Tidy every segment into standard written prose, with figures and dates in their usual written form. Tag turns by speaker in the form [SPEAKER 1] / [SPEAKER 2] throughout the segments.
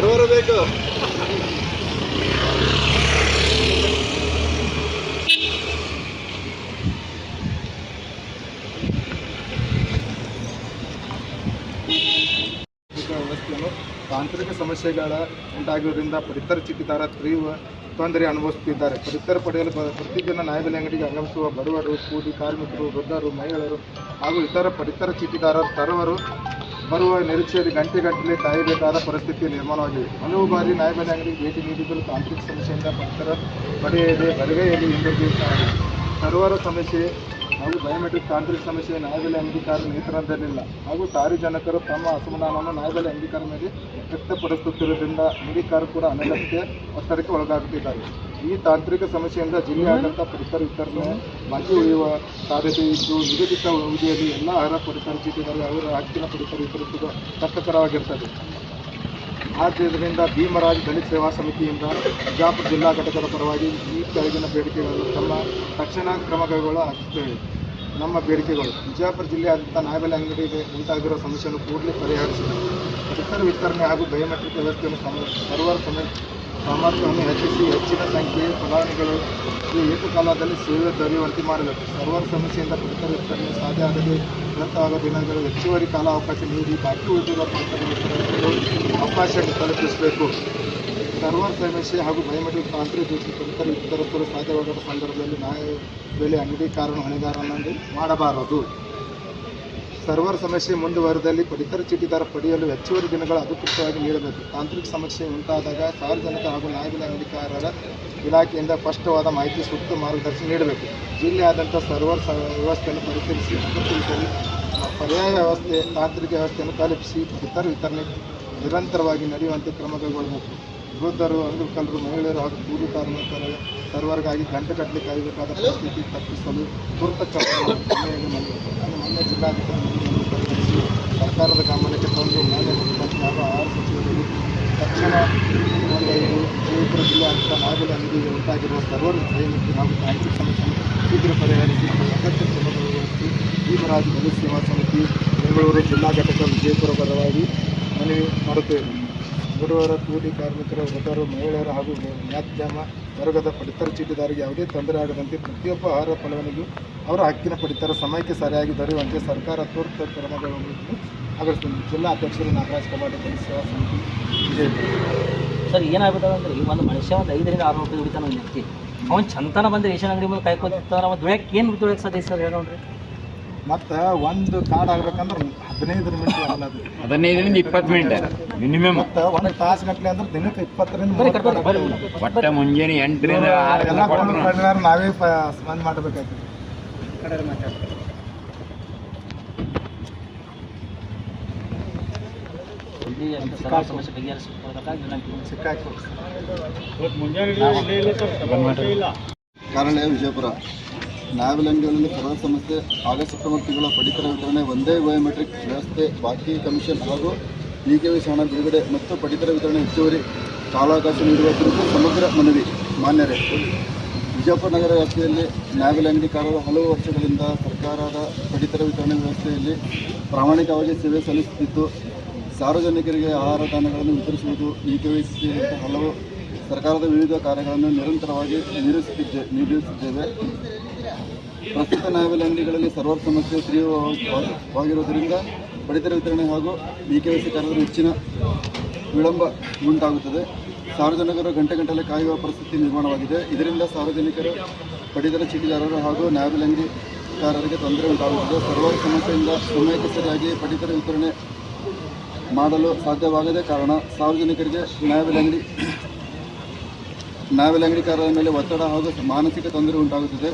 [SPEAKER 1] Server ಬೇಕು. ವ್ಯವಸ್ಥೆಯನ್ನು ತಾಂತ್ರಿಕ ಸಮಸ್ಯೆಗಳ ಉಂಟಾಗಿರುವುದರಿಂದ ಪಡಿತರ ಚೀಟಿದಾರ ತೀವ್ರ ತೊಂದರೆ ಅನುಭವಿಸುತ್ತಿದ್ದಾರೆ. ಪಡಿತರ ಪಡೆಯಲು ಪ್ರತಿದಿನ ನ್ಯಾಯಬೆಲೆ ಅಂಗಡಿಗೆ ಆಗಮಿಸುವ ಬಡವರು, ಕೂಲಿ ಕಾರ್ಮಿಕರು, ವೃದ್ಧರು, ಮಹಿಳೆಯರು ಹಾಗೂ ಇತರ ಪಡಿತರ ಚೀಟಿದಾರರು ಸರ್ವರು ಬರುವ ನಿರೀಕ್ಷೆಯಲ್ಲಿ ಗಂಟೆಗಟ್ಟಲೆ ಕಾಯಬೇಕಾದ ಪರಿಸ್ಥಿತಿ ನಿರ್ಮಾಣವಾಗಿದೆ. ಹಲವು ಬಾರಿ ನ್ಯಾಯಬೆಲೆ ಅಂಗಡಿಗೆ ಭೇಟಿ ನೀಡಿದರೂ ತಾಂತ್ರಿಕ ಸಮಸ್ಯೆಯಿಂದ ಪಡಿತರ ಪಡೆಯದೆ ಬಲಗೈಯಲ್ಲಿ ಹಿಂದಿರುಗುತ್ತಾರೆ. ಸರ್ವರ ಸಮಸ್ಯೆ ಹಾಗೂ ಬಯೋಮೆಟ್ರಿಕ್ ತಾಂತ್ರಿಕ ಸಮಸ್ಯೆ ನ್ಯಾಯಬೆಲೆ ಅಂಗೀಕಾರ ನಿಯಂತ್ರಣದಲ್ಲಿಲ್ಲ ಹಾಗೂ ಸಾರ್ವಜನಿಕರು ತಮ್ಮ ಅಸಮಾಧಾನವನ್ನು ನ್ಯಾಯಬೆಲೆ ಅಂಗೀಕಾರ ಮೇಲೆ ವ್ಯಕ್ತಪಡಿಸುತ್ತಿರುವುದರಿಂದ ಅಂಗೀಕಾರ ಕೂಡ ಅನಗತ್ಯ ಒತ್ತಡಕ್ಕೆ ಒಳಗಾಗುತ್ತಿದ್ದಾರೆ. ಈ ತಾಂತ್ರಿಕ ಸಮಸ್ಯೆಯಿಂದ ಜಿಲ್ಲೆಯಾದ್ಯಂತ ಪಡಿತರ ವಿತರಣೆ ಬಾಕಿ ಉಳಿಯುವ ಸಾಧ್ಯತೆ ಇದ್ದು, ನಿಗದಿತ ಅವಧಿಯಲ್ಲಿ ಎಲ್ಲ ಅರ್ಹ ಪಡಿತರ ಚೀಟಿದಾರರು ಅವರ ಹಕ್ಕಿನ ಪಡಿತರ ವಿತರಿಸುವುದು ಕಷ್ಟಕರವಾಗಿರುತ್ತದೆ. ಆದ್ದರಿಂದ ಭೀಮರಾಜ್ ದಲಿತ ಸೇವಾ ಸಮಿತಿಯಿಂದ ಬಿಜಾಪುರ ಜಿಲ್ಲಾ ಘಟಕದ ಪರವಾಗಿ ಈ ಕೆಳಗಿನ ಬೇಡಿಕೆಗಳನ್ನು ತಮ್ಮ ತಕ್ಷಣ ಕ್ರಮ ಕೈಗೊಳ್ಳುತ್ತೇವೆ. ನಮ್ಮ ಬೇಡಿಕೆಗಳು: ಬಿಜಾಪುರ ಜಿಲ್ಲೆಯಾದ್ಯಂತ ನ್ಯಾಯಬೆಲೆ ಅಂಗಡಿಗೆ ಉಂಟಾಗಿರುವ ಸಮಸ್ಯೆಯನ್ನು ಕೂಡಲೇ ಪರಿಹರಿಸಬೇಕು. ಪಡಿತರ ವಿತರಣೆ ಹಾಗೂ ಬಯೋಮೆಟ್ರಿಕ್ ವ್ಯವಸ್ಥೆಯನ್ನು ಸರ್ವರ್ ಸಾಮರ್ಥ್ಯವನ್ನು ಹೆಚ್ಚಿಸಿ ಹೆಚ್ಚಿನ ಸಂಖ್ಯೆಯ ಫಲಾನುಭವಿಗಳು ಏಕಕಾಲದಲ್ಲಿ ಸೇವೆ ದೊರೆಯುವಂತೆ ಮಾಡಬೇಕು. ಸರ್ವರ್ ಸಮಸ್ಯೆಯಿಂದ ಪಡಿತರ ವಿತರಣೆ ಸಾಧ್ಯ ಆಗದೆ ವಿಳಂಬವಾಗುವ ದಿನಗಳು ಹೆಚ್ಚುವರಿ ಕಾಲಾವಕಾಶ ನೀಡಿ ಬಾಕಿ ಉಳಿದಿರುವ ಪಡಿತರ ವಿತರಣೆಗಳು ಅವಕಾಶ ಕಲ್ಪಿಸಬೇಕು. ಸರ್ವರ್ ಸಮಸ್ಯೆ ಹಾಗೂ ಬಯೋಮೆಟ್ರಿಕ್ ತಾಂತ್ರಿಕ ಪಡಿತರ ವಿತರಿಸಲು ಸಾಧ್ಯವಾಗದ ಸಂದರ್ಭದಲ್ಲಿ ನ್ಯಾಯಬೆಲೆ ಅಂಗಡಿಕಾರನ ಹೊಣೆಗಾರನನ್ನು ಮಾಡಬಾರದು. ಸರ್ವರ್ ಸಮಸ್ಯೆ ಮುಂದುವರೆದಲ್ಲಿ ಪಡಿತರ ಚೀಟಿದಾರ ಪಡೆಯಲು ಹೆಚ್ಚುವರಿ ದಿನಗಳ ಅಧಿಕೃತವಾಗಿ ನೀಡಬೇಕು. ತಾಂತ್ರಿಕ ಸಮಸ್ಯೆ ಉಂಟಾದಾಗ ಸಾರ್ವಜನಿಕ ಹಾಗೂ ನ್ಯಾಯಬೆಲೆ ಅಂಗಡಿಕಾರರ ಇಲಾಖೆಯಿಂದ ಸ್ಪಷ್ಟವಾದ ಮಾಹಿತಿ, ಸೂಕ್ತ ಮಾರ್ಗದರ್ಶನ ನೀಡಬೇಕು. ಜಿಲ್ಲೆಯಾದ್ಯಂತ ಸರ್ವರ್ ವ್ಯವಸ್ಥೆಯನ್ನು ಪರಿಶೀಲಿಸಿ ಅಗತ್ಯವಿದ್ದಲ್ಲಿ ಪರ್ಯಾಯ ವ್ಯವಸ್ಥೆ, ತಾಂತ್ರಿಕ ವ್ಯವಸ್ಥೆಯನ್ನು ಕಲ್ಪಿಸಿ ಪಡಿತರ ವಿತರಣೆ ನಿರಂತರವಾಗಿ ನಡೆಯುವಂತೆ ಕ್ರಮ ಕೈಗೊಳ್ಳಬೇಕು. ವೃದ್ಧರು, ಅಂಗವಿಕಲರು, ಮಹಿಳೆಯರು ಹಾಗೂ ಕೂಲಿ ಕಾರ್ಮಿಕರ ಸರ್ವರ್ಗಾಗಿ ಗಂಟೆಗಟ್ಟಲೆ ಕಾಯಬೇಕಾದ ಪರಿಸ್ಥಿತಿ ತಪ್ಪಿಸಲು ತುರ್ತು ಮೊನ್ನೆ ಜಿಲ್ಲಾಧಿಕಾರಿ ಪರಿಗಣಿಸಿ ಸರ್ಕಾರದ ಗಮನಕ್ಕೆ ತಂದು ಮಾನ್ಯ ಮುಖ್ಯಮಂತ್ರಿ ಹಾಗೂ ಆಹಾರ ಸಚಿವರಿಗೆ ತಕ್ಷಣ ವಿಜಯಪುರ ಜಿಲ್ಲೆಯಾದ್ಯಂತ ನ್ಯಾಯಬೆಲೆ ಅಂಗಡಿಗೆ ಉಂಟಾಗಿರುವ ಸರ್ವರ್ ದೈನಿಕ ಹಾಗೂ ತಾಂತ್ರಿಕ ಸಮಸ್ಯೆಯನ್ನು ಶೀಘ್ರ ಪರಿಹರಿಸಿ ಅಗತ್ಯ ಕ್ರಮಗೊಳಿಸಿ ಭೀಮರಾಜ್ ದಲಿತ ಸೇವಾ ಸಮಿತಿ ಬೆಂಗಳೂರು ಜಿಲ್ಲಾ ಘಟಕ ವಿಜಯಪುರ ಪರವಾಗಿ ಮನವಿ ಮಾಡುತ್ತೇವೆ. ಗುರುವಾರ ಕೂಲಿ ಕಾರ್ಮಿಕರು, ವೃದ್ಧರು, ಮಹಿಳೆಯರು ಹಾಗೂ ಮಧ್ಯಮ ವರ್ಗದ ಪಡಿತರ ಚೀಟಿದಾರರಿಗೆ ಯಾವುದೇ ತೊಂದರೆ ಆಗದಂತೆ ಪ್ರತಿಯೊಬ್ಬ ಆಹಾರ ಫಲಾನುಭವಿಗೂ ಅವರ ಹಕ್ಕಿನ ಪಡಿತರ ಸಮಯಕ್ಕೆ ಸರಿಯಾಗಿ ದೊರೆಯುವಂತೆ ಸರ್ಕಾರ ತುರ್ತು ಕ್ರಮಗಳನ್ನು ಆಗಮಿಸುತ್ತದೆ. ಜಿಲ್ಲಾ ಅಧ್ಯಕ್ಷರು ನಾಗರಾಜ್ ಕಬಾಡಿ, ದಲಿತ ಸೇವಾ ಸಮಿತಿ ವಿಜಯಪುರ.
[SPEAKER 2] ಸರ್, ಏನಾಗ್ಬಿಟ್ಟದ ಅಂದ್ರೆ ಈ ಒಂದು ಮನುಷ್ಯ ಒಂದು 5 ರಿಂದ 6 ರೂಪಾಯಿ ದುಡಿತಾನೆ ಒಂದು ವ್ಯಕ್ತಿ. ಅವ್ನು ಚಂತನ ಬಂದು ರೇಷನ್ ಅಂಗಡಿ ಮೇಲೆ ಕಾಯ್ಕೊತಿರ್ತಾರೆ. ಅವ್ನು ದುಡಿಯಕ್ಕೆ ಏನು ದುಡಿಯಕ್ಕೆ ಸಾಧ್ಯ ಸರ್ ಹೇಳೋಣ್ರಿ?
[SPEAKER 1] ಮತ್ತು ಒಂದು ಕಾರ್ಡ್ ಆಗ್ಬೇಕಂದ್ರೆ 15 ಮಿನಿಟ್,
[SPEAKER 3] 15 ರಿಂದ 20 ಮಿನಿಟ್ ಮಿನಿಮಮ್.
[SPEAKER 1] ಮತ್ತು ಒಂದು ತಾಸು ಗಟ್ಟಲೆ ಅಂದ್ರೆ ದಿನಕ್ಕೆ 20 ರಿಂದ
[SPEAKER 3] ಒಟ್ಟ ಮುಂಜಾನೆ 8 ರಿಂದ 6
[SPEAKER 1] ನಾವೇ ಸ್ಪಂದ ಮಾಡಬೇಕಾಯ್ತು.
[SPEAKER 4] ಕಾರಣ ವಿಜಯಪುರ ನ್ಯಾಯಬೆಲೆ ಅಂಗಡಿಗಳಲ್ಲಿ ಸರ್ವರ್ ಸಮಸ್ಯೆ, ಆಗಸ್ಟ್ ಸೆಪ್ಟೆಂಬರ್ ತಿಂಗಳ ಪಡಿತರ ವಿತರಣೆ, ಒಂದೇ ಬಯೋಮೆಟ್ರಿಕ್ ವ್ಯವಸ್ಥೆ, ಬಾಕಿ ಕಮಿಷನ್ ಹಾಗೂ EKYC ಹಣ ಬಿಡುಗಡೆ ಮತ್ತು ಪಡಿತರ ವಿತರಣೆ ಹೆಚ್ಚುವರಿ ಕಾಲಾವಕಾಶ ನೀಡುವ ಕುರಿತು ಸಮಗ್ರ ಮನವಿ. ಮಾನ್ಯರೇ, ವಿಜಯಪುರ ನಗರ ವ್ಯಾಪ್ತಿಯಲ್ಲಿ ನ್ಯಾಯಬೆಲೆ ಅಂಗಡಿಕಾರರು ಹಲವು ವರ್ಷಗಳಿಂದ ಸರ್ಕಾರದ ಪಡಿತರ ವಿತರಣೆ ವ್ಯವಸ್ಥೆಯಲ್ಲಿ ಪ್ರಾಮಾಣಿಕವಾಗಿ ಸೇವೆ ಸಲ್ಲಿಸುತ್ತಿದ್ದು, ಸಾರ್ವಜನಿಕರಿಗೆ ಆಹಾರ ಧಾನ್ಯಗಳನ್ನು ವಿತರಿಸುವುದು, EKYC ಸೇರಿದಂತೆ ಹಲವು ಸರ್ಕಾರದ ವಿವಿಧ ಕಾರ್ಯಗಳನ್ನು ನಿರಂತರವಾಗಿ ನಿರ್ವಹಿಸುತ್ತಿದ್ದೇವೆ. ಪ್ರಸ್ತುತ ನ್ಯಾಯಬೆಲೆ ಅಂಗಡಿಗಳಲ್ಲಿ ಸರ್ವರ್ ಸಮಸ್ಯೆ ತೀವ್ರವಾಗಿರುವುದರಿಂದ ಪಡಿತರ ವಿತರಣೆ ಹಾಗೂ EKYC ಕಾರ್ಯದಲ್ಲಿ ಹೆಚ್ಚಿನ ವಿಳಂಬ ಉಂಟಾಗುತ್ತದೆ. ಸಾರ್ವಜನಿಕರು ಗಂಟೆಗಟ್ಟಲೆ ಕಾಯುವ ಪರಿಸ್ಥಿತಿ ನಿರ್ಮಾಣವಾಗಿದೆ. ಇದರಿಂದ ಸಾರ್ವಜನಿಕರು, ಪಡಿತರ ಚೀಟಿದಾರರು ಹಾಗೂ ನ್ಯಾಯಬೆಲೆ ಅಂಗಡಿಕಾರರಿಗೆ ತೊಂದರೆ ಉಂಟಾಗುತ್ತದೆ. ಸರ್ವರ್ ಸಮಸ್ಯೆಯಿಂದ ಸಮಯಕ್ಕೆ ಸರಿಯಾಗಿ ಪಡಿತರ ವಿತರಣೆ ಮಾಡಲು ಸಾಧ್ಯವಾಗದ ಕಾರಣ ಸಾರ್ವಜನಿಕರಿಗೆ ನ್ಯಾಯಬೆಲೆ ಅಂಗಡಿಕಾರರ ಮೇಲೆ ಒತ್ತಡ ಹಾಗೂ ಮಾನಸಿಕ ತೊಂದರೆ ಉಂಟಾಗುತ್ತದೆ.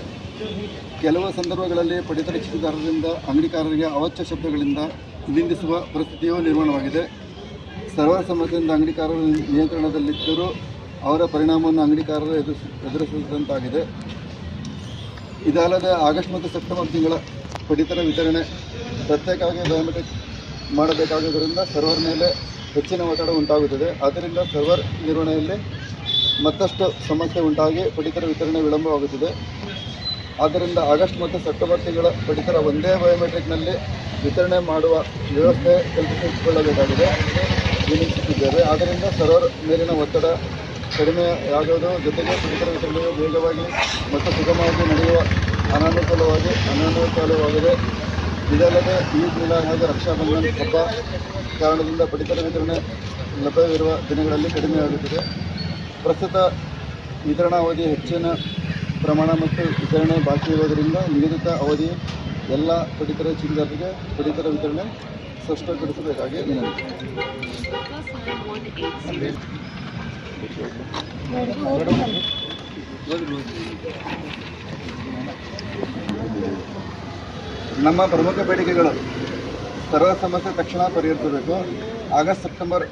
[SPEAKER 4] ಕೆಲವು ಸಂದರ್ಭಗಳಲ್ಲಿ ಪಡಿತರ ಚೀಟಿದಾರರಿಂದ ಅಂಗಡಿಕಾರರಿಗೆ ಅವಾಚ್ಯ ಶಬ್ದಗಳಿಂದ ನಿಂದಿಸುವ ಪರಿಸ್ಥಿತಿಯೂ ನಿರ್ಮಾಣವಾಗಿದೆ. ಸರ್ವರ್ ಸಮಸ್ಯೆಯಿಂದ ಅಂಗಡಿಕಾರರು ನಿಯಂತ್ರಣದಲ್ಲಿದ್ದರೂ ಅವರ ಪರಿಣಾಮವನ್ನು ಅಂಗಡಿಕಾರರು ಎದುರಿಸಿದಂತಾಗಿದೆ. ಇದಲ್ಲದೆ ಆಗಸ್ಟ್ ಮತ್ತು ಸೆಪ್ಟೆಂಬರ್ ತಿಂಗಳ ಪಡಿತರ ವಿತರಣೆ ಪ್ರತ್ಯೇಕವಾಗಿ ಬಯೋಮೆಟ್ರಿಕ್ ಮಾಡಬೇಕಾಗುವುದರಿಂದ ಸರ್ವರ್ ಮೇಲೆ ಹೆಚ್ಚಿನ ಒತ್ತಡ ಉಂಟಾಗುತ್ತದೆ. ಆದ್ದರಿಂದ ಸರ್ವರ್ ನಿರ್ವಹಣೆಯಲ್ಲಿ ಮತ್ತಷ್ಟು ಸಮಸ್ಯೆ ಉಂಟಾಗಿ ಪಡಿತರ ವಿತರಣೆ ವಿಳಂಬವಾಗುತ್ತದೆ. ಆದ್ದರಿಂದ ಆಗಸ್ಟ್ ಮತ್ತು ಸೆಪ್ಟೆಂಬರ್ ತಿಂಗಳ ಪಡಿತರ ಒಂದೇ ಬಯೋಮೆಟ್ರಿಕ್ನಲ್ಲಿ ವಿತರಣೆ ಮಾಡುವ ವ್ಯವಸ್ಥೆ ಕಲ್ಪಿಸಿಕೊಳ್ಳಬೇಕಾಗಿದೆ. ವಿನಂತಿಸಿದ್ದೇವೆ. ಆದ್ದರಿಂದ ಸರ್ವರ್ ಮೇಲಿನ ಒತ್ತಡ ಕಡಿಮೆಯಾಗುವುದು ಜೊತೆಗೆ ಪಡಿತರ ವಿತರಣೆಯು ವೇಗವಾಗಿ ಮತ್ತು ಸುಗಮವಾಗಿ ನಡೆಯುವ ಅನಾನುಕೂಲವಾಗಿದೆ. ಇದಲ್ಲದೆ ಈದ್ ಮಿಲಾದ್ ಹಾಗೂ ರಕ್ಷಾಬಂಧನ್ ಹಬ್ಬ ಕಾರಣದಿಂದ ಪಡಿತರ ವಿತರಣೆ ಲಭ್ಯವಿರುವ ದಿನಗಳಲ್ಲಿ ಕಡಿಮೆಯಾಗುತ್ತದೆ. ಪ್ರಸ್ತುತ ವಿತರಣಾ ಅವಧಿ ಹೆಚ್ಚಿನ ಪ್ರಮಾಣ ಮತ್ತು ವಿತರಣೆ ಬಾಕಿ ಇರುವುದರಿಂದ ನಿಗದಿತ ಅವಧಿ ಎಲ್ಲ ಪಡಿತರ ಚೀಟಿದಾರರಿಗೆ ಪಡಿತರ ವಿತರಣೆ ಸ್ಪಷ್ಟಪಡಿಸಬೇಕಾಗಿ ವಿನಂತಿ. ನಮ್ಮ ಪ್ರಮುಖ ಬೇಡಿಕೆಗಳು: ಸರ್ವ ಸಮಸ್ಯೆ ತಕ್ಷಣ ಪರಿಹರಿಸಬೇಕು. ಆಗಸ್ಟ್ ಸೆಪ್ಟೆಂಬರ್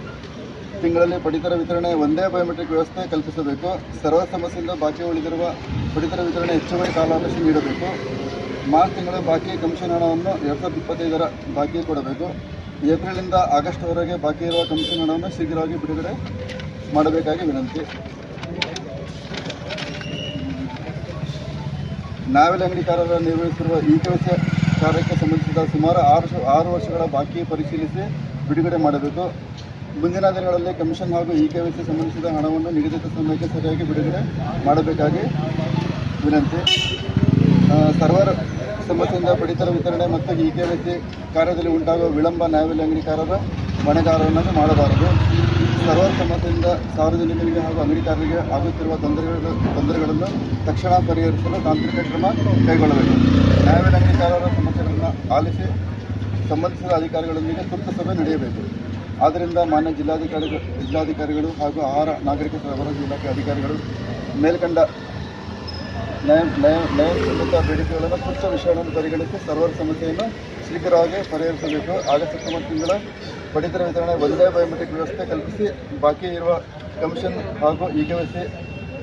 [SPEAKER 4] ತಿಂಗಳಲ್ಲಿ ಪಡಿತರ ವಿತರಣೆ ಒಂದೇ ಬಯೋಮೆಟ್ರಿಕ್ ವ್ಯವಸ್ಥೆ ಕಲ್ಪಿಸಬೇಕು. ಸರ್ವ ಸಮಸ್ಯೆಯಿಂದ ಬಾಕಿ ಉಳಿದಿರುವ ಪಡಿತರ ವಿತರಣೆ ಹೆಚ್ಚುವರಿ ಕಾಲಾವಕಾಶ ನೀಡಬೇಕು. ಮಾರ್ಚ್ ತಿಂಗಳ ಬಾಕಿ ಕಮಿಷನ್ ಹಣವನ್ನು 2025ರ ಬಾಕಿ ಕೊಡಬೇಕು. ಏಪ್ರಿಲಿಂದ ಆಗಸ್ಟ್ವರೆಗೆ ಬಾಕಿ ಇರುವ ಕಮಿಷನ್ ಹಣವನ್ನು ಶೀಘ್ರವಾಗಿ ಬಿಡುಗಡೆ ಮಾಡಬೇಕಾಗಿ ವಿನಂತಿ. ನ್ಯಾಯಬೆಲೆ ಅಂಗಡಿಕಾರರು ನಿರ್ವಹಿಸಿರುವ ಇ-KYC ಕಾರ್ಯಕ್ಕೆ ಸಂಬಂಧಿಸಿದ ಸುಮಾರು 6 ವರ್ಷಗಳ ಬಾಕಿ ಪರಿಶೀಲಿಸಿ ಬಿಡುಗಡೆ ಮಾಡಬೇಕು. ಮುಂದಿನ ದಿನಗಳಲ್ಲಿ ಕಮಿಷನ್ ಹಾಗೂ ಇ-KYC ಸಂಬಂಧಿಸಿದ ಹಣವನ್ನು ನಿಗದಿತ ಸಮಯಕ್ಕೆ ಸರಿಯಾಗಿ ಬಿಡುಗಡೆ ಮಾಡಬೇಕಾಗಿ ವಿನಂತಿ. ಸರ್ವರ್ ಸಮಸ್ಯೆಯಿಂದ ಪಡಿತರ ವಿತರಣೆ ಮತ್ತು ಇ-KYC ಕಾರ್ಯದಲ್ಲಿ ಉಂಟಾಗುವ ವಿಳಂಬ ನ್ಯಾಯಬೆಲೆ ಅಂಗಡಿಕಾರರ ಹೊಣೆಗಾರರನ್ನಾಗಿ ಮಾಡಬಾರದು. ಸರ್ವರ್ ಸಮಸ್ಯೆಯಿಂದ ಸಾರ್ವಜನಿಕರಿಗೆ ಹಾಗೂ ಅಂಗಡಿಕಾರರಿಗೆ ಆಗುತ್ತಿರುವ ತೊಂದರೆಗಳನ್ನು ತಕ್ಷಣ ಪರಿಹರಿಸಲು ತಾಂತ್ರಿಕ ಕ್ರಮ ಕೈಗೊಳ್ಳಬೇಕು. ನ್ಯಾಯಬೆಲೆ ಅಂಗಡಿಕಾರರ ಸಮಸ್ಯೆಗಳನ್ನು ಆಲಿಸಿ ಸಂಬಂಧಿಸಿದ ಅಧಿಕಾರಿಗಳೊಂದಿಗೆ ತುರ್ತು ಸಭೆ ನಡೆಯಬೇಕು. ಆದ್ದರಿಂದ ಮಾನ್ಯ ಜಿಲ್ಲಾಧಿಕಾರಿಗಳು ಹಾಗೂ ಆಹಾರ ನಾಗರಿಕ ಸರಬರಾಜು ಇಲಾಖೆ ಅಧಿಕಾರಿಗಳು ಮೇಲ್ಕಂಡ ನ್ಯಾಯಸಮ್ಮತ ಬೇಡಿಕೆಗಳನ್ನು ತುರ್ತು ವಿಷಯಗಳನ್ನು ಪರಿಗಣಿಸಿ ಸರ್ವರ್ ಸಮಸ್ಯೆಯನ್ನು ಶೀಘ್ರವಾಗಿ ಪರಿಹರಿಸಬೇಕು. ಆಗಸ್ಟ್ ಸೆಪ್ಟೆಂಬರ್ ತಿಂಗಳ ಪಡಿತರ ವಿತರಣೆ ಒಂದೇ ಬಯೋಮೆಟ್ರಿಕ್ ವ್ಯವಸ್ಥೆ ಕಲ್ಪಿಸಿ ಬಾಕಿ ಇರುವ ಕಮಿಷನ್ ಹಾಗೂ ಇ-KYC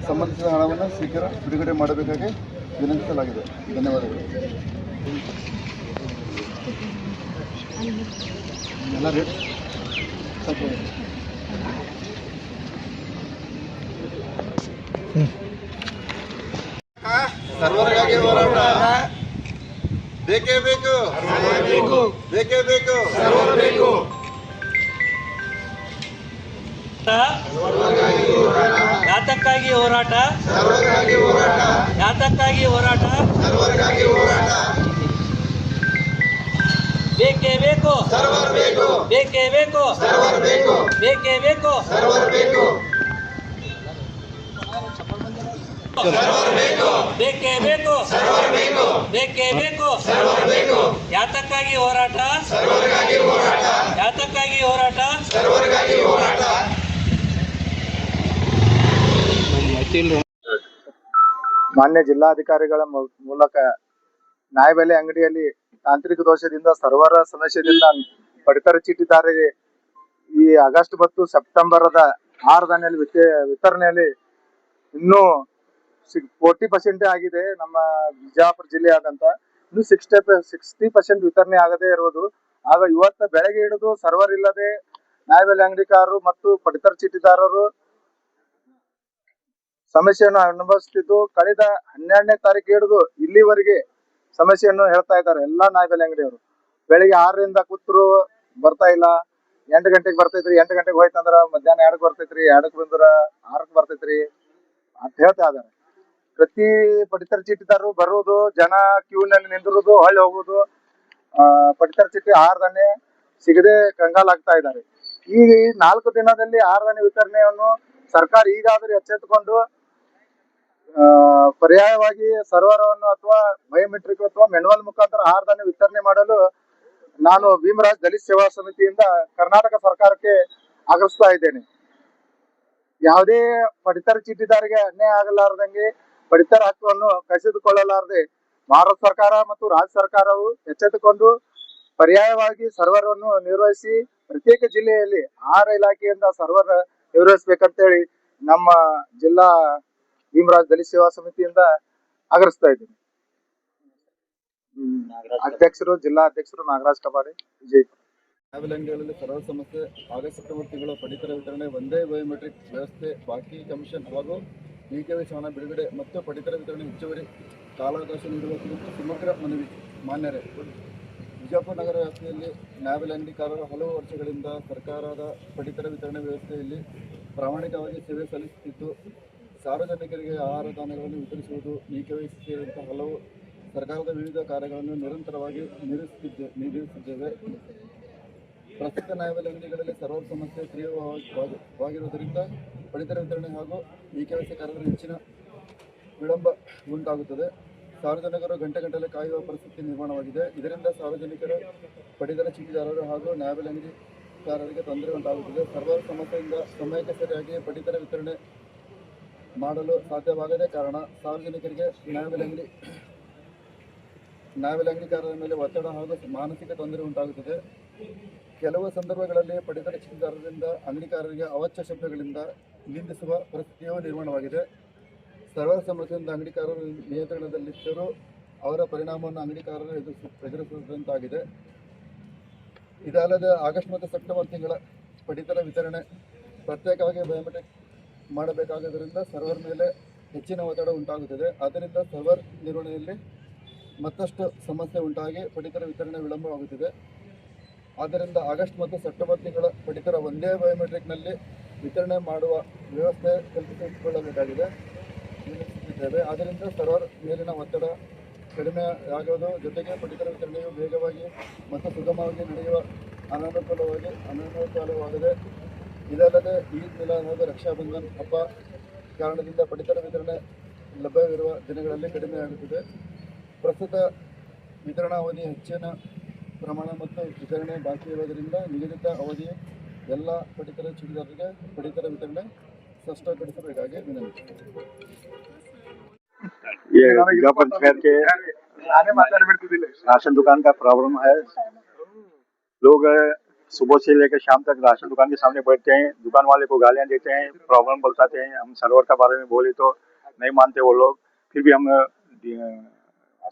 [SPEAKER 4] ಸಂಬಂಧಿಸಿದ ಹಣವನ್ನು ಶೀಘ್ರ ಬಿಡುಗಡೆ ಮಾಡಬೇಕಾಗಿ ವಿನಂತಿಸಲಾಗಿದೆ. ಧನ್ಯವಾದಗಳು. ಸರ್ವರಿಗಾಗಿ ಹೋರಾಟ ಬೇಕೇ ಬೇಕು, ಬೇಕೇ ಬೇಕು, ಸರ್ವರ್ ಬೇಕು.
[SPEAKER 2] ಯಾತಕ್ಕಾಗಿ ಹೋರಾಟ,
[SPEAKER 4] ಸರ್ವರಿಗಾಗಿ ಹೋರಾಟ,
[SPEAKER 2] ಯಾತಕ್ಕಾಗಿ ಹೋರಾಟ,
[SPEAKER 4] ಸರ್ವರಿಗಾಗಿ ಹೋರಾಟ.
[SPEAKER 2] ಬೇಕೇ ಬೇಕು,
[SPEAKER 4] ಸರ್ವರ್ ಬೇಕು,
[SPEAKER 2] ಬೇಕೇ ಬೇಕು,
[SPEAKER 4] ಸರ್ವರ್ ಬೇಕು,
[SPEAKER 2] ಬೇಕೇ ಬೇಕು,
[SPEAKER 4] ಸರ್ವರ್ ಬೇಕು, ಸರ್ವರ್ ಬೇಕು,
[SPEAKER 2] ಬೇಕೇ ಬೇಕು,
[SPEAKER 4] ಸರ್ವರ್ ಬೇಕು,
[SPEAKER 2] ಬೇಕೇ ಬೇಕು,
[SPEAKER 4] ಸರ್ವರ್ ಬೇಕು.
[SPEAKER 2] ಯಾತಕ್ಕಾಗಿ ಹೋರಾಟ,
[SPEAKER 4] ಸರ್ವರಿಗಾಗಿ ಹೋರಾಟ,
[SPEAKER 2] ಯಾತಕ್ಕಾಗಿ ಹೋರಾಟ,
[SPEAKER 4] ಸರ್ವರಿಗಾಗಿ ಹೋರಾಟ.
[SPEAKER 1] ಮಾನ್ಯ ಜಿಲ್ಲಾಧಿಕಾರಿಗಳ ಮೂಲಕ ನ್ಯಾಯಬೆಲೆ ಅಂಗಡಿಯಲ್ಲಿ ತಾಂತ್ರಿಕ ದೋಷದಿಂದ ಸರ್ವರ ಸಮಸ್ಯೆಯಿಂದ ಪಡಿತರ ಚೀಟಿದಾರರಿಗೆ ಈ ಆಗಸ್ಟ್ ಮತ್ತು ಸೆಪ್ಟೆಂಬರದ 6 ದಿನದಲ್ಲಿ ವಿತರಣೆಯಲ್ಲಿ ಇನ್ನೂ 40% ಆಗಿದೆ. ನಮ್ಮ ಬಿಜಾಪುರ ಜಿಲ್ಲೆಯಾದಂತ ಇನ್ನು 60% ವಿತರಣೆ ಆಗದೇ ಇರುವುದು. ಆಗ ಇವತ್ತು ಬೆಳಗ್ಗೆ ಹಿಡಿದು ಸರ್ವರ್ ಇಲ್ಲದೆ ನ್ಯಾಯಬೆಲೆ ಅಂಗಡಿಕಾರರು ಮತ್ತು ಪಡಿತರ ಚೀಟಿದಾರರು ಸಮಸ್ಯೆಯನ್ನು ಅನುಭವಿಸುತ್ತಿದ್ದು, ಕಳೆದ 12ನೇ ತಾರೀಕು ಹಿಡಿದು ಇಲ್ಲಿವರೆಗೆ ಸಮಸ್ಯೆಯನ್ನು ಹೇಳ್ತಾ ಇದ್ದಾರೆ ಎಲ್ಲಾ ನ್ಯಾಯಬೆಲೆ ಅಂಗಡಿಯವರು. ಬೆಳಿಗ್ಗೆ 6ರಿಂದ ಕೂತ್ರು ಬರ್ತಾ ಇಲ್ಲ, 8 ಗಂಟೆಗೆ ಬರ್ತೈತ್ರಿ, 8 ಗಂಟೆಗೆ ಹೋಯ್ತಂದ್ರ ಮಧ್ಯಾಹ್ನ 2ಕ್ಕೆ ಬರ್ತೈತ್ರಿ, 2ಕ್ಕೆ ಬಂದ್ರ 6ಕ್ಕೆ ಬರ್ತೈತ್ರಿ ಅಂತ ಹೇಳ್ತಾ ಇದ್ದಾರೆ. ಪ್ರತಿ ಪಡಿತರ ಚೀಟಿದಾರರು ಬರುವುದು, ಜನ ಕ್ಯೂನಲ್ಲಿ ನಿಂದಿರುವುದು, ಹೊಳ್ಳಿ ಹೋಗುವುದು, ಪಡಿತರ ಚೀಟಿ 6 ದಿನ ಸಿಗದೆ ಕಂಗಾಲಾಗ್ತಾ ಇದ್ದಾರೆ. ಈ 4 ದಿನದಲ್ಲಿ 6 ದಿನ ವಿತರಣೆಯನ್ನು ಸರ್ಕಾರ ಈಗಾದರೂ ಎಚ್ಚೆತ್ತುಕೊಂಡು ಪರ್ಯಾಯವಾಗಿ ಸರ್ವರವನ್ನು ಅಥವಾ ಬಯೋಮೆಟ್ರಿಕ್ ಅಥವಾ ಮೆನುವಲ್ ಮುಖಾಂತರ 6 ದಿನ ವಿತರಣೆ ಮಾಡಲು ನಾನು ಭೀಮರಾಜ್ ದಲಿತ ಸೇವಾ ಸಮಿತಿಯಿಂದ ಕರ್ನಾಟಕ ಸರ್ಕಾರಕ್ಕೆ ಆಗ್ರಹಿಸ್ತಾ ಇದ್ದೇನೆ. ಯಾವುದೇ ಪಡಿತರ ಚೀಟಿದಾರಿಗೆ ಅನ್ಯಾಯ ಆಗಲಾರದಂಗೆ, ಪಡಿತರ ಹಕ್ಕನ್ನು ಕಸಿದುಕೊಳ್ಳಲಾರದೆ ಭಾರತ ಸರ್ಕಾರ ಮತ್ತು ರಾಜ್ಯ ಸರ್ಕಾರವು ಎಚ್ಚೆತ್ತುಕೊಂಡು ಪರ್ಯಾಯವಾಗಿ ಸರ್ವರನ್ನು ನಿರ್ವಹಿಸಿ ಪ್ರತ್ಯೇಕ ಜಿಲ್ಲೆಯಲ್ಲಿ 6 ಇಲಾಖೆಯಿಂದ ಸರ್ವರ್ ನಿರ್ವಹಿಸಬೇಕಂತೇಳಿ ನಮ್ಮ ಜಿಲ್ಲಾ ಭೀಮರಾಜ್ ದಲಿತ ಸೇವಾ ಸಮಿತಿಯಿಂದ ಆಗ್ರಹಿಸ್ತಾ ಇದ್ದೀನಿ. ಜಿಲ್ಲಾ ಅಧ್ಯಕ್ಷರು ನಾಗರಾಜ್ ಕಬಾಡಿ, ವಿಜಯಪುರ.
[SPEAKER 4] ನ್ಯಾಯಬೆಲೆ ಅಂಗಡಿಗಳಲ್ಲಿ ಸರ್ವ ಸಮಸ್ಯೆ ಆಗಸ್ಟ್ ಸೆಪ್ಟೆಂಬರ್ ತಿಂಗಳ ಪಡಿತರ ವಿತರಣೆ ಒಂದೇ ಬಯೋಮೆಟ್ರಿಕ್ ವ್ಯವಸ್ಥೆ ಬಾಕಿ ಕಮಿಷನ್ ಹಾಗೂ ಇ-KYC ಹಣ ಬಿಡುಗಡೆ ಮತ್ತು ಪಡಿತರ ವಿತರಣೆ ಹೆಚ್ಚುವರಿ ಕಾಲಾವಕಾಶ ನೀಡುವ ಕುರಿತು ಸಮಗ್ರ ಮನವಿ. ಮಾನ್ಯರೇ, ವಿಜಯಪುರ ನಗರ ವ್ಯಾಪ್ತಿಯಲ್ಲಿ ನ್ಯಾಯಬೆಲೆ ಅಂಗಡಿಕಾರರು ಹಲವು ವರ್ಷಗಳಿಂದ ಸರ್ಕಾರದ ಪಡಿತರ ವಿತರಣೆ ವ್ಯವಸ್ಥೆಯಲ್ಲಿ ಪ್ರಾಮಾಣಿಕವಾಗಿ ಸೇವೆ ಸಲ್ಲಿಸುತ್ತಿದ್ದು ಸಾರ್ವಜನಿಕರಿಗೆ ಆಹಾರ ಧಾನ್ಯಗಳನ್ನು ವಿತರಿಸುವುದು KYC ಸೇರಿದಂತಹ ಹಲವು ಸರ್ಕಾರದ ವಿವಿಧ ಕಾರ್ಯಗಳನ್ನು ನಿರಂತರವಾಗಿ ನಿರ್ವಹಿಸುತ್ತಿದ್ದೇವೆ. ಪ್ರಸ್ತುತ ನ್ಯಾಯಬೆಲೆ ಅಂಗಡಿಗಳಲ್ಲಿ ಸರ್ವರ್ ಸಮಸ್ಯೆ ತೀವ್ರವಾಗಿರುವುದರಿಂದ ಪಡಿತರ ವಿತರಣೆ ಹಾಗೂ KYC ಕಾರ್ಯದಲ್ಲಿ ಹೆಚ್ಚಿನ ವಿಳಂಬ ಉಂಟಾಗುತ್ತದೆ. ಸಾರ್ವಜನಿಕರು ಗಂಟೆಗಟ್ಟಲೆ ಕಾಯುವ ಪರಿಸ್ಥಿತಿ ನಿರ್ಮಾಣವಾಗಿದೆ. ಇದರಿಂದ ಸಾರ್ವಜನಿಕರು, ಪಡಿತರ ಚೀಟಿದಾರರು ಹಾಗೂ ನ್ಯಾಯಬೆಲೆ ಅಂಗಡಿಕಾರರಿಗೆ ತೊಂದರೆ ಉಂಟಾಗುತ್ತದೆ. ಸರ್ವರ್ ಸಮಸ್ಯೆಯಿಂದ ಸಮಯಕ್ಕೆ ಸರಿಯಾಗಿ ಪಡಿತರ ವಿತರಣೆ ಮಾಡಲು ಸಾಧ್ಯವಾಗದೇ ಕಾರಣ ಸಾರ್ವಜನಿಕರಿಗೆ ನ್ಯಾಯಬೆಲೆ ಅಂಗಡಿಕಾರರ ಮೇಲೆ ಒತ್ತಡ ಹಾಗೂ ಮಾನಸಿಕ ತೊಂದರೆ ಉಂಟಾಗುತ್ತದೆ. ಕೆಲವು ಸಂದರ್ಭಗಳಲ್ಲಿ ಪಡಿತರ ಚೀಟಿದಾರರಿಂದ ಅಂಗಡಿಕಾರರಿಗೆ ಅವಾಚ್ಯ ಶಬ್ದಗಳಿಂದ ನಿಂದಿಸುವ ಪರಿಸ್ಥಿತಿಯೂ ನಿರ್ಮಾಣವಾಗಿದೆ. ಸರ್ವರ್ ಸಮಸ್ಯೆಯಿಂದ ಅಂಗಡಿಕಾರರು ನಿಯಂತ್ರಣದಲ್ಲಿದ್ದರೂ ಅವರ ಪರಿಣಾಮವನ್ನು ಅಂಗಡಿಕಾರರು ಎದುರಿಸುವಂತಾಗಿದೆ. ಇದಲ್ಲದೆ ಆಗಸ್ಟ್ ಮತ್ತು ಸೆಪ್ಟೆಂಬರ್ ತಿಂಗಳ ಪಡಿತರ ವಿತರಣೆ ಪ್ರತ್ಯೇಕವಾಗಿ ಬಯೋಮೆಟ್ರಿಕ್ ಮಾಡಬೇಕಾಗುವುದರಿಂದ ಸರ್ವರ್ ಮೇಲೆ ಹೆಚ್ಚಿನ ಒತ್ತಡ ಉಂಟಾಗುತ್ತದೆ. ಆದ್ದರಿಂದ ಸರ್ವರ್ ನಿರ್ವಹಣೆಯಲ್ಲಿ ಮತ್ತಷ್ಟು ಸಮಸ್ಯೆ ಉಂಟಾಗಿ ಪಡಿತರ ವಿತರಣೆ ವಿಳಂಬವಾಗುತ್ತಿದೆ. ಆದ್ದರಿಂದ ಆಗಸ್ಟ್ ಮತ್ತು ಸೆಪ್ಟೆಂಬರ್ ತಿಂಗಳ ಪಡಿತರ ಒಂದೇ ಬಯೋಮೆಟ್ರಿಕ್ನಲ್ಲಿ ವಿತರಣೆ ಮಾಡುವ ವ್ಯವಸ್ಥೆ ಕಲ್ಪಿಸಿಕೊಳ್ಳಬೇಕಾಗಿದೆ. ಆದ್ದರಿಂದ ಸರ್ವರ್ ಮೇಲಿನ ಒತ್ತಡ ಕಡಿಮೆಯಾಗುವುದು ಜೊತೆಗೆ ಪಡಿತರ ವಿತರಣೆಯು ವೇಗವಾಗಿ ಮತ್ತು ಸುಗಮವಾಗಿ ನಡೆಯುವ ಅನಾನುಕೂಲವಾಗಿದೆ. ಇದಲ್ಲದೆ ಈದ್ ಮಿಲಾದ್ ಹಾಗೂ ರಕ್ಷಾಬಂಧನ್ ಹಬ್ಬ ಕಾರಣದಿಂದ ಪಡಿತರ ವಿತರಣೆ ಲಭ್ಯವಿರುವ ದಿನಗಳಲ್ಲಿ ಕಡಿಮೆಯಾಗುತ್ತದೆ. ಪ್ರಸ್ತುತ ವಿತರಣಾ ಅವಧಿ ಹೆಚ್ಚಿನ ಪ್ರಮಾಣ ಮತ್ತು ವಿತರಣೆ ಬಾಕಿ ಇರುವುದರಿಂದ ನಿಗದಿತ ಅವಧಿ ಎಲ್ಲ ಪಡಿತರ ಚೀಟಿದಾರರಿಗೆ ಪಡಿತರ ವಿತರಣೆ ಸ್ಪಷ್ಟಪಡಿಸಬೇಕಾಗಿ ವಿನಂತಿ.
[SPEAKER 5] ये विज्ञापन शहर के राशन दुकान का प्रॉब्लम है। लोग सुबह से लेकर शाम तक राशन दुकान के सामने बैठते हैं, दुकान वाले को गालियां देते हैं, प्रॉब्लम बताते हैं। हम सर्वर का बारे में बोले तो नहीं मानते वो लोग। फिर भी हम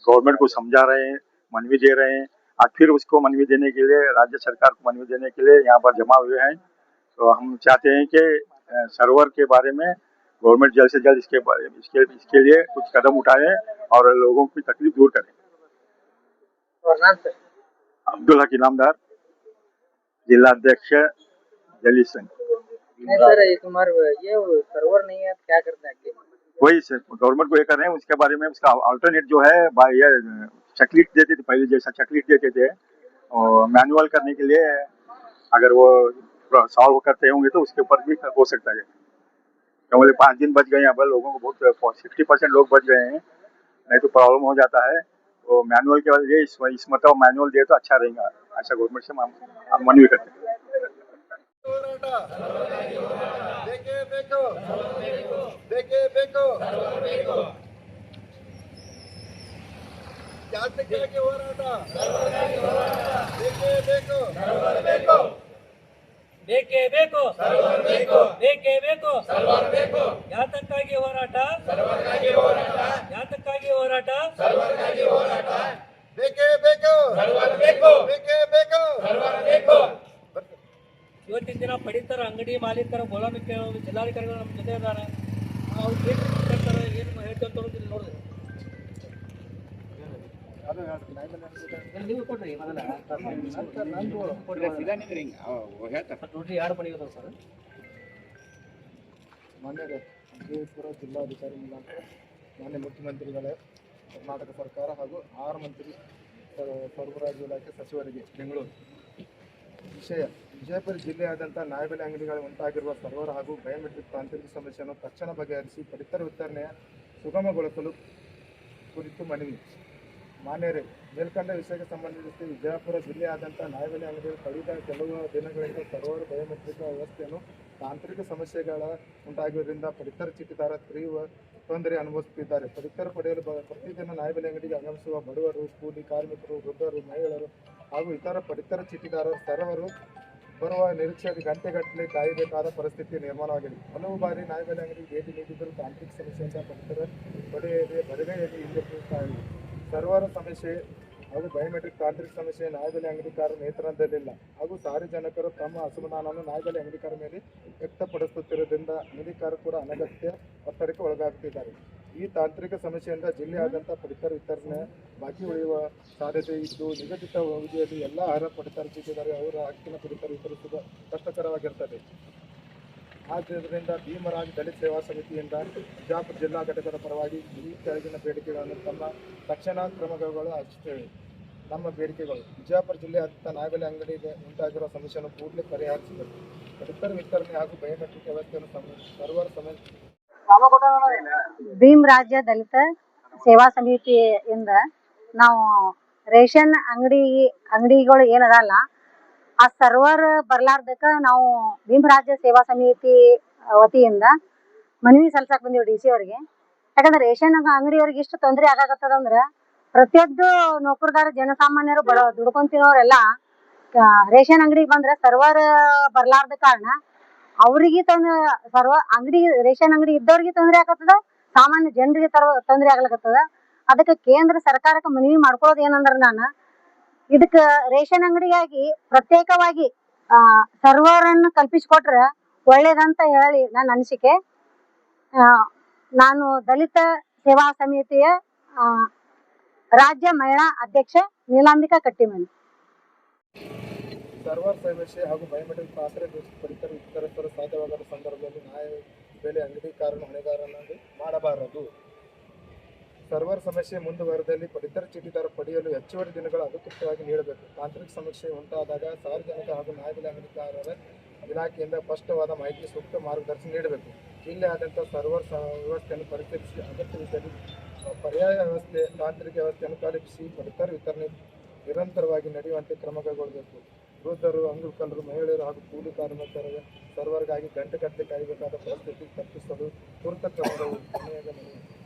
[SPEAKER 5] गवर्नमेंट को समझा रहे हैं, मनवी दे रहे हैं। आज फिर उसको मनवी देने के लिए, राज्य सरकार को मनवी देने के लिए यहाँ पर जमा हुए हैं। तो हम चाहते हैं कि सर्वर के बारे में गवर्नमेंट जल्द से जल्द इसके लिए कुछ कदम उठाए और लोगों की तकलीफ दूर करें। अब्दुल हकीम नामदार, जिला अध्यक्ष जली संघ।
[SPEAKER 2] सर तुम्हारे ये सर्वर नहीं है, क्या करते हैं आगे?
[SPEAKER 5] वही सर गवर्नमेंट को ये कर रहे हैं, उसके बारे में उसका अल्टरनेट जो है ये चेकलिस्ट देते थे, पहले जैसा चेकलिस्ट देते थे और मैनुअल करने के लिए अगर वो सॉल्व करते होंगे तो उसके ऊपर भी हो सकता है। क्योंकि 5 दिन बच गए, यहाँ पर लोगों को बहुत 60% लोग बच गए हैं, नहीं तो प्रॉब्लम हो जाता है। तो मैनुअल के वजह इस मतलब मैनुअल दे तो अच्छा रहेगा, ऐसा गवर्नमेंट से हम मनवी करते हैं।
[SPEAKER 2] ಬೇಕೇ ಬೇಕು ಬೇಕೇ ಬೇಕು ಯಾತಕ್ಕಾಗಿ ಹೋರಾಟ ಯಾತಕ್ಕಾಗಿ ಹೋರಾಟ
[SPEAKER 1] ಬೇಕೇ ಬೇಕು ಬೇಕೇ ಬೇಕು
[SPEAKER 2] ಇವತ್ತಿನ ದಿನ ಪಡಿತರ ಅಂಗಡಿ ಮಾಲೀಕರ ಗೋಳನ್ನು ಕೇಳೋದು ಜಿಲ್ಲಾಧಿಕಾರಿಗಳು ನಮ್ಮ ಜೊತೆ ಇದ್ದಾರೆ. ಅವ್ರು ಏನು ಹೇಳ್ತಾರೆ ನೋಡಿದ್ರಿ ನೋಡಿದ್ರಿ ನೀವು ಕೊಡ್ರಿ ಮೊದಲ ನೋಡ್ರಿ ಯಾರು ಪಡಿ ಸರ್.
[SPEAKER 1] ಮಾನ್ಯ ವಿಜಯಪುರ ಜಿಲ್ಲಾಧಿಕಾರಿ ಮೂಲಕ ಮಾನ್ಯ ಮುಖ್ಯಮಂತ್ರಿಗಳೇ, ಕರ್ನಾಟಕ ಸರ್ಕಾರ ಹಾಗೂ ಆಹಾರ ಮಂತ್ರಿ ಸರಬರಾಜು ಇಲಾಖೆ ಸಚಿವರಿಗೆ ಬೆಂಗಳೂರು. ವಿಷಯ: ವಿಜಯಪುರ ಜಿಲ್ಲೆಯಾದ್ಯಂತ ನ್ಯಾಯಬೆಲೆ ಅಂಗಡಿಗಳು ಉಂಟಾಗಿರುವ ಸರ್ವರ್ ಹಾಗೂ ಬಯೋಮೆಟ್ರಿಕ್ ತಾಂತ್ರಿಕ ಸಮಸ್ಯೆಯನ್ನು ತಕ್ಷಣ ಬಗೆಹರಿಸಿ ಪಡಿತರ ವಿತರಣೆಯ ಸುಗಮಗೊಳಿಸಲು ಕುರಿತು ಮನವಿ. ಮಾನ್ಯರೇ, ಮೇಲ್ಕಂಡ ವಿಷಯಕ್ಕೆ ಸಂಬಂಧಿಸಿದಂತೆ ವಿಜಯಪುರ ಜಿಲ್ಲೆಯಾದ್ಯಂತ ನ್ಯಾಯಬೆಲೆ ಅಂಗಡಿಗಳು ಕಳೆದ ಕೆಲವು ದಿನಗಳಿಂದ ಸರ್ವರ್ ಬಯೋಮೆಟ್ರಿಕ್ ವ್ಯವಸ್ಥೆಯನ್ನು ತಾಂತ್ರಿಕ ಸಮಸ್ಯೆಗಳ ಉಂಟಾಗಿರುವುದರಿಂದ ಪಡಿತರ ಚೀಟಿದಾರ ತೀವ್ರ ತೊಂದರೆ ಅನುಭವಿಸುತ್ತಿದ್ದಾರೆ. ಪಡಿತರ ಪಡೆಯಲು ಪ್ರತಿದಿನ ನ್ಯಾಯಬೆಲೆ ಅಂಗಡಿಗೆ ಆಗಮಿಸುವ ಬಡವರು, ಕೂಲಿ ಕಾರ್ಮಿಕರು, ವೃದ್ಧರು, ಮಹಿಳೆಯರು ಹಾಗೂ ಇತರ ಪಡಿತರ ಚೀಟಿದಾರರು ಸರ್ವರು ಬರುವ ನಿರೀಕ್ಷೆಗೆ ಗಂಟೆಗಟ್ಟಲೆ ಕಾಯಬೇಕಾದ ಪರಿಸ್ಥಿತಿ ನಿರ್ಮಾಣವಾಗಿದೆ. ಹಲವು ಬಾರಿ ನ್ಯಾಯಬೆಲೆ ಅಂಗಡಿಗೆ ಭೇಟಿ ನೀಡಿದ್ದರೂ ತಾಂತ್ರಿಕ ಸಮಸ್ಯೆಯಿಂದ ಪಡಿತರ ಪಡೆಯದೆ ಬರಿಗೈಯಲ್ಲಿ ಹಿಂದೆ ಇದೆ. ಸರ್ವರ್ ಸಮಸ್ಯೆ ಹಾಗೂ ಬಯೋಮೆಟ್ರಿಕ್ ತಾಂತ್ರಿಕ ಸಮಸ್ಯೆ ನ್ಯಾಯಬೆಲೆ ಅಂಗಡಿಕಾರ ನೇತೃತ್ವದಲ್ಲಿಲ್ಲ ಹಾಗೂ ಸಾರ್ವಜನಿಕರು ತಮ್ಮ ಅಸಮಾಧಾನವನ್ನು ನ್ಯಾಯಬೆಲೆ ಅಂಗಡಿಕಾರ ಮೇಲೆ ವ್ಯಕ್ತಪಡಿಸುತ್ತಿರುವುದರಿಂದ ಅಂಗಡಿಕಾರರು ಕೂಡ ಅನಗತ್ಯ ಒತ್ತಡಕ್ಕೆ ಒಳಗಾಗುತ್ತಿದ್ದಾರೆ. ಈ ತಾಂತ್ರಿಕ ಸಮಸ್ಯೆಯಿಂದ ಜಿಲ್ಲೆಯಾದ್ಯಂತ ಪಡಿತರ ವಿತರಣೆ ಬಾಕಿ ಉಳಿಯುವ ಸಾಧ್ಯತೆ ಇದ್ದು ನಿಗದಿತ ಅವಧಿಯಲ್ಲಿ ಎಲ್ಲ ಆಹಾರ ಪಡಿತರ ಚೀಟಿದಾರರು ಅವರ ಹಕ್ಕಿನ ಪಡಿತರ ವಿತರಿಸುವುದು ಕಷ್ಟಕರವಾಗಿರುತ್ತದೆ. ಆದ್ದರಿಂದ ಭೀಮರಾಜ್ ದಲಿತ ಸೇವಾ ಸಮಿತಿಯಿಂದ ಬಿಜಾಪುರ ಜಿಲ್ಲಾ ಘಟಕದ ಪರವಾಗಿ ಈ ಕೆಳಗಿನ ಬೇಡಿಕೆಗಳನ್ನು ತಮ್ಮ ತಕ್ಷಣ ಕ್ರಮಗಳು ಅಷ್ಟೇವೆ. ನಮ್ಮ ಬೇಡಿಕೆಗಳು: ಬಿಜಾಪುರ ಜಿಲ್ಲೆಯಾದ್ಯಂತ ನ್ಯಾಯಬೆಲೆ ಅಂಗಡಿಗೆ ಉಂಟಾಗಿರುವ ಸಮಸ್ಯೆಯನ್ನು ಕೂಡಲೇ ಪರಿಹರಿಸಬೇಕು. ಪಡಿತರ ವಿತರಣೆ ಹಾಗೂ ಬಯೋಮೆಟ್ರಿಕ್ ವ್ಯವಸ್ಥೆಯನ್ನು ಸರ್ವರ್ ಸಮೇತ
[SPEAKER 6] ಭೀಮ್ ರಾಜ್ಯ ದಲಿತ ಸೇವಾ ಸಮಿತಿಯಿಂದ ನಾವು ರೇಷನ್ ಅಂಗಡಿಗಳು ಏನದಲ್ಲ ಆ ಸರ್ವರ್ ಬರ್ಲಾರ್ದಕ್ಕ ನಾವು ಭೀಮ್ ರಾಜ್ಯ ಸೇವಾ ಸಮಿತಿ ವತಿಯಿಂದ ಮನವಿ ಸಲ್ಸಕ್ ಬಂದೀವಿ DC ಅವರಿಗೆ. ಯಾಕಂದ್ರೆ ರೇಷನ್ ಅಂಗಡಿಯವ್ರಿಗೆ ಇಷ್ಟು ತೊಂದರೆ ಆಗಾಕತ್ತದಂದ್ರ ಪ್ರತಿಯೊಂದು ನೌಕರದಾರ ಜನಸಾಮಾನ್ಯರು ದುಡ್ಕೊಂತಿನವರೆಲ್ಲ ರೇಷನ್ ಅಂಗಡಿಗೆ ಬಂದ್ರೆ ಸರ್ವರ್ ಬರ್ಲಾರ್ದ ಕಾರಣ ಅವ್ರಿಗೆ ರೇಷನ್ ಅಂಗಡಿ ಇದ್ದವ್ರಿಗೆ ತೊಂದರೆ ಆಗತ್ತದ, ಸಾಮಾನ್ಯ ಜನರಿಗೆ ತೊಂದರೆ ಆಗ್ಲಕತ್ತದ. ಅದಕ್ಕೆ ಕೇಂದ್ರ ಸರ್ಕಾರಕ್ಕೆ ಮನವಿ ಮಾಡ್ಕೊಳ್ಳೋದು ಏನಂದ್ರ ನಾನು ಇದಕ್ಕ ರೇಷನ್ ಅಂಗಡಿಯಾಗಿ ಪ್ರತ್ಯೇಕವಾಗಿ ಸರ್ವರ್ ಅನ್ನು ಕಲ್ಪಿಸಿಕೊಟ್ರೆ ಒಳ್ಳೇದಂತ ಹೇಳಿ ನನ್ನ ಅನಿಸಿಕೆ. ನಾನು ದಲಿತ ಸೇವಾ ಸಮಿತಿಯ ರಾಜ್ಯ ಮಹಿಳಾ ಅಧ್ಯಕ್ಷೆ ನೀಲಾಂಬಿಕಾ ಕಟ್ಟಿಮನಿ.
[SPEAKER 1] ಸರ್ವರ್ ಸಮಸ್ಯೆ ಹಾಗೂ ಬಯೋಮೆಟ್ರಿಕ್ ಪಾತ್ರ ಪಡಿತರ ವಿತರಿಸಲು ಸಾಧ್ಯವಾಗದ ಸಂದರ್ಭದಲ್ಲಿ ನ್ಯಾಯಬೆಲೆ ಅಂಗಡಿಕಾರನು ಹೊಣೆಗಾರನಾಗಿ ಮಾಡಬಾರದು. ಸರ್ವರ್ ಸಮಸ್ಯೆ ಮುಂದುವರೆದಲ್ಲಿ ಪಡಿತರ ಚೀಟಿದಾರ ಪಡೆಯಲು ಹೆಚ್ಚುವರಿ ದಿನಗಳು ಅಧಿಕೃತವಾಗಿ ನೀಡಬೇಕು. ತಾಂತ್ರಿಕ ಸಮಸ್ಯೆ ಉಂಟಾದಾಗ ಸಾರ್ವಜನಿಕ ಹಾಗೂ ನ್ಯಾಯಬೆಲೆ ಅಂಗಡಿಕಾರರ ಇಲಾಖೆಯಿಂದ ಸ್ಪಷ್ಟವಾದ ಮಾಹಿತಿ, ಸೂಕ್ತ ಮಾರ್ಗದರ್ಶನ ನೀಡಬೇಕು. ಜಿಲ್ಲೆಯಾದ್ಯಂತ ಸರ್ವರ್ ವ್ಯವಸ್ಥೆಯನ್ನು ಪರಿಶೀಲಿಸಿ ಅಗತ್ಯವಿದ್ದಲ್ಲಿ ಪರ್ಯಾಯ ವ್ಯವಸ್ಥೆ, ತಾಂತ್ರಿಕ ವ್ಯವಸ್ಥೆಯನ್ನು ಕಲ್ಪಿಸಿ ಪಡಿತರ ವಿತರಣೆ ನಿರಂತರವಾಗಿ ನಡೆಯುವಂತೆ ಕ್ರಮ ಕೈಗೊಳ್ಳಬೇಕು. ವೃದ್ಧರು, ಅಂಗವಿಕಲರು, ಮಹಿಳೆಯರು ಹಾಗೂ ಕೂಲಿ ಕಾರ್ಮಿಕರ ಸರ್ವರ್ಗಾಗಿ ಗಂಟೆಗಟ್ಟಲೆ ಕಾಯಬೇಕಾದ ಪರಿಸ್ಥಿತಿ ತಪ್ಪಿಸಲು ತುರ್ತ ಕ್ರಮಗಳು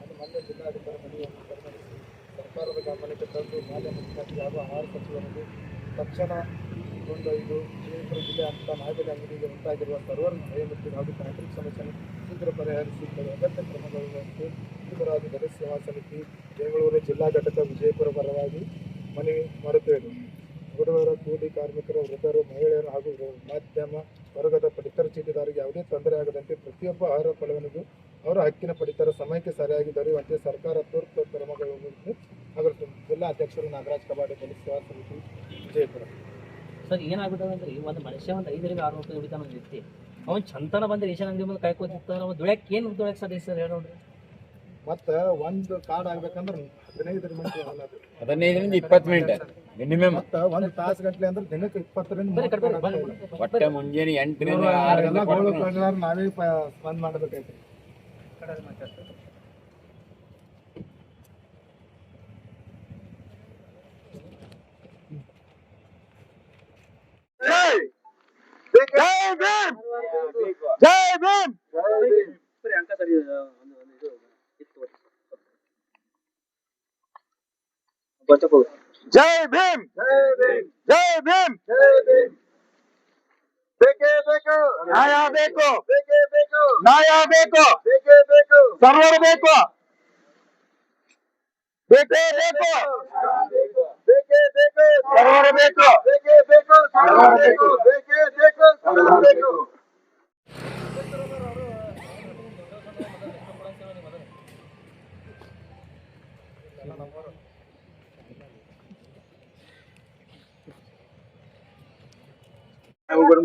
[SPEAKER 1] ಅದು ಮಾನ್ಯ ಜಿಲ್ಲಾಧಿಕಾರಿ ಮನವಿಯನ್ನು ಪರಿಗಣಿಸಿ ಸರ್ಕಾರದ ಗಮನಕ್ಕೆ ತಂದು ಮಾನ್ಯ ಮುಖ್ಯಮಂತ್ರಿ ಹಾಗೂ ಆಹಾರ ಸಚಿವರಿಗೆ ತಕ್ಷಣ ಕೊಂಡೊಯ್ದು ವಿಜಯಪುರ ಜಿಲ್ಲೆಯಾದ್ಯಂತ ನ್ಯಾಯಬೆಲೆ ಅಂಗಡಿಗೆ ಉಂಟಾಗಿರುವ ಸರ್ವರ್ ಬಯೋಮೆಟ್ರಿಕ್ ಹಾಗೂ ತಾಂತ್ರಿಕ ಸಮಸ್ಯೆಯನ್ನು ಶೀಘ್ರ ಪರಿಹರಿಸಿ ಅಗತ್ಯ ಕ್ರಮಗೊಳ್ಳುವಂತೆ ಭೀಮರಾಜ್ ದಲಿತ ಸೇವಾ ಸಮಿತಿ ಬೆಂಗಳೂರು ಜಿಲ್ಲಾ ಘಟಕ ವಿಜಯಪುರ ಪರವಾಗಿ ಮನವಿ ಮಾಡುತ್ತೇವೆ. ಬಡವರ, ಕೂಲಿ ಕಾರ್ಮಿಕರು, ವೃದ್ಧರು, ಮಹಿಳೆಯರು ಹಾಗೂ ಮಧ್ಯಮ ವರ್ಗದ ಪಡಿತರ ಚೀಟಿದಾರರಿಗೆ ಯಾವುದೇ ತೊಂದರೆ ಆಗದಂತೆ ಪ್ರತಿಯೊಬ್ಬ ಆಹಾರ ಫಲವನಿಗೂ ಅವರ ಹಕ್ಕಿನ ಪಡಿತರ ಸಮಯಕ್ಕೆ ಸರಿಯಾಗಿ ದೊರೆಯುವಂತೆ ಸರ್ಕಾರ ತುರ್ತು ಕ್ರಮಗೊಳ್ಳುವಂತೆ ಹಾಗೂ ಜಿಲ್ಲಾ ಅಧ್ಯಕ್ಷರು ನಾಗರಾಜ್ ಕಬಾಡಿ ದಲಿತ ಸೇವಾ ಸಮಿತಿ ವಿಜಯಪುರ.
[SPEAKER 2] ಸರ್ ಏನಾಗ್ಬಿಟ್ಟದಂದ್ರೆ ಒಂದು ಮನುಷ್ಯ ಒಂದು 5 ರಿಂದ 6 ರೂಪಾಯಿ ದುಡಿತಾನ ಒಂದು ವ್ಯಕ್ತಿ, ಅವ್ನು ಚಂತನ ಬಂದು ರೇಷನ್ ಅಂಗಡಿ ಮುಂದೆ ಕಾಯ್ಕೋತಿರ್ತಾನ, ಅವ್ನು ದುಡ್ಯಕ್ಕೆ ಏನು ದುಡ್ಯಕ್ಕೆ ಸಾಧ್ಯ ಸರ್ ಹೇಳಿ ನೋಡ್ರಿ.
[SPEAKER 1] ಮತ್ತು ಒಂದು ಕಾರ್ಡ್ ಆಗ್ಬೇಕಂದ್ರೆ 15 ಮಿನಿಟ್
[SPEAKER 3] 15ರಿಂದ 20 ಮಿನಿಟ್ ಮಿನಿಮಮ್.
[SPEAKER 1] ಮತ್ತು ಒಂದು ತಾಸು ಗಂಟ್ಲೆ ಅಂದ್ರೆ ದಿನಕ್ಕೆ 20ರಿಂದ
[SPEAKER 3] ಒಟ್ಟೆ ಮುಂಜಾನೆ 8ರಿಂದ 6
[SPEAKER 1] ನಾವೇ ಬಂದ್ ಮಾಡಬೇಕಾಯ್ತು.
[SPEAKER 5] जय भीम, जय भीम, जय भीम। ಬೇಕೇ ಬೇಕು, ನ್ಯಾಯ ಬೇಕು, ಬೇಕೇ ಬೇಕು, ನ್ಯಾಯ ಬೇಕು, ಬೇಕೇ ಬೇಕು, ಸರ್ವರ್ ಬೇಕು, ಬೇಕೇ ಬೇಕು, ಬೇಕೇ ಬೇಕು, ಸರ್ವರ್ ಬೇಕು, ಬೇಕೇ ಬೇಕು, ಸರ್ವರ್ ಬೇಕು, ಬೇಕೇ ಬೇಕು, ಸರ್ವರ್ ಬೇಕು. Over